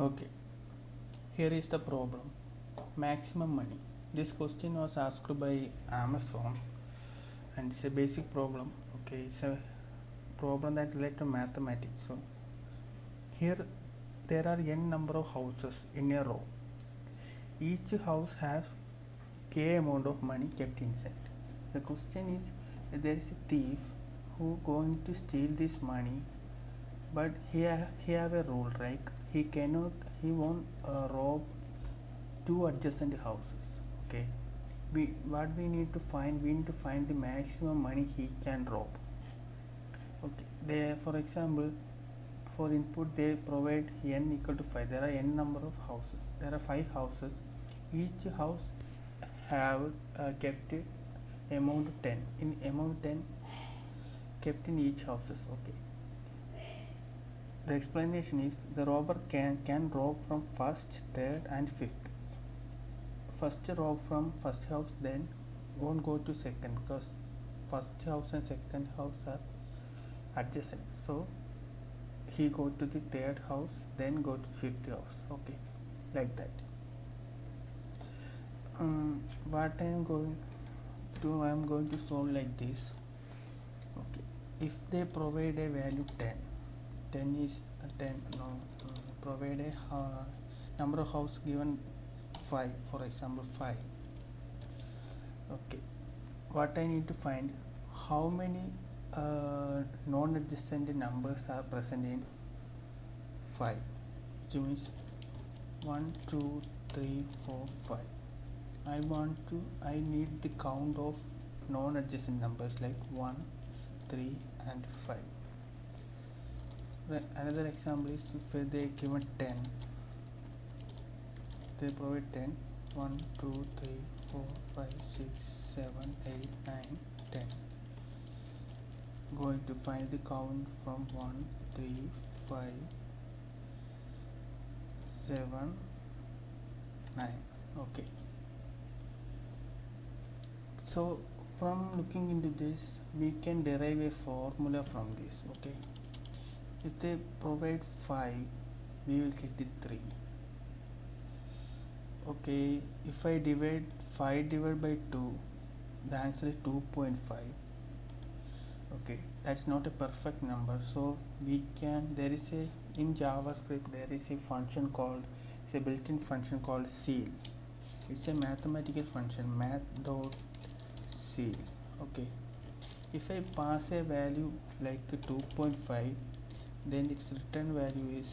Okay, here is the problem. Maximum money. This question was asked by Amazon and it's a basic problem. Okay, it's a problem that relates to mathematics. So here there are n number of houses in a row. Each house has k amount of money kept inside. The question is, there is a thief who going to steal this money, but he have a rule, right? He won't rob two adjacent houses. Okay, we need to find, we need to find the maximum money he can rob. Okay, they, for example, for input they provide n equal to 5. There are n number of houses, there are 5 houses. Each house have kept amount 10, in amount 10 kept in each houses. Okay, the explanation is the robber can rob from first, third and fifth. First rob from first house, then won't go to second because first house and second house are adjacent. So he go to the third house, then go to fifth house. Okay, like that. What I am going to, I am going to solve like this. Okay, if they provide a value 10, 10 is 10, no, provide a number of house given 5, for example 5. Okay, what I need to find, how many non-adjacent numbers are present in 5, which means 1 2 3 4 5. I need the count of non-adjacent numbers like 1 3 and 5. Another example is if they given 10, they provide 10, 1 2 3 4 5 6 7 8 9 10. Going to find the count from 1 3 5 7 9. Okay, so from looking into this we can derive a formula from this. Okay, if they provide 5, we will get the 3. Okay, if I divide 5 divided by 2, the answer is 2.5. okay, that's not a perfect number, so we can, there is a, in JavaScript there is a function called, it's a built-in function called ceil. It's a mathematical function, math.ceil. okay, if I pass a value like 2.5, then its return value is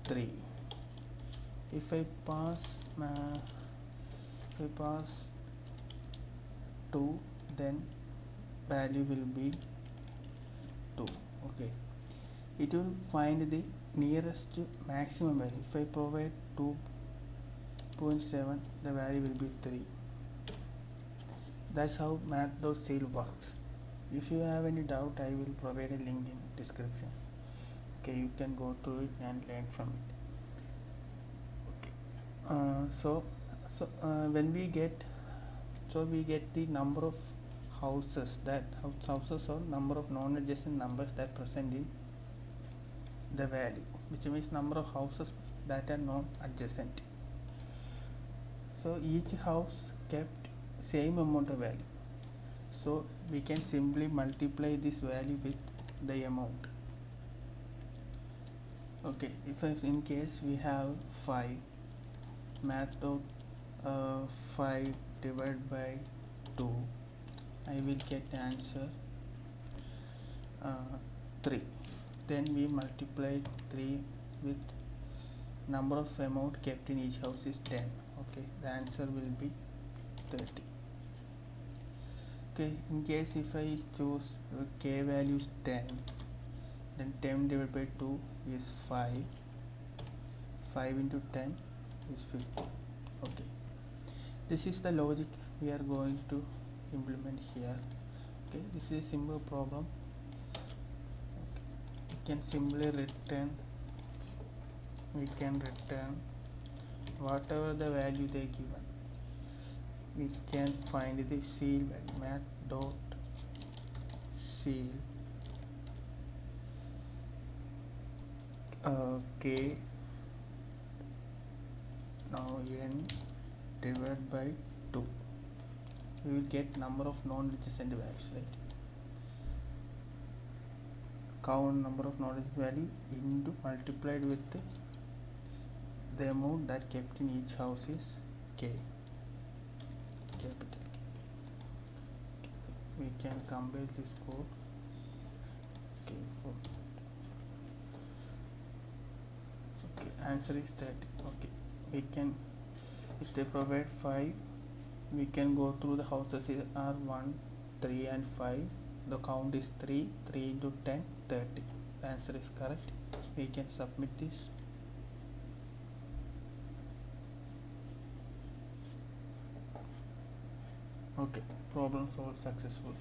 3. If I pass 2, then value will be 2. okay, it will find the nearest maximum value. If I provide 2.7, the value will be 3. That's how math.ceil works. If you have any doubt, I will provide a link in description. Okay, you can go through it and learn from it. When we get, so we get the number of houses, that houses or number of non-adjacent numbers that present in the value, which means number of houses that are non-adjacent. So each house kept same amount of value, so we can simply multiply this value with the amount. Okay, if in case we have 5, math out 5 divided by 2, I will get answer 3. Then we multiply 3 with number of amount kept in each house is 10. okay, the answer will be 30. okay, in case if I choose k value is 10, then 10 divided by 2 is 5, 5 into 10 is 50. okay, this is the logic we are going to implement here. okay, this is a simple problem. okay. we can simply return, whatever the value they given, we can find the ceil value, math.ceil. K now n divided by 2, we will get number of non-adjacent values, right? Count number of non-adjacent value into multiplied with the amount that kept in each house is K, capital K. We can compare this code. K4. Okay, answer is 30. Okay, we can, if they provide 5, we can go through the houses are 1, 3 and 5. The count is 3 into 10, 30. The answer is correct. We can submit this. Okay, problem solved successful.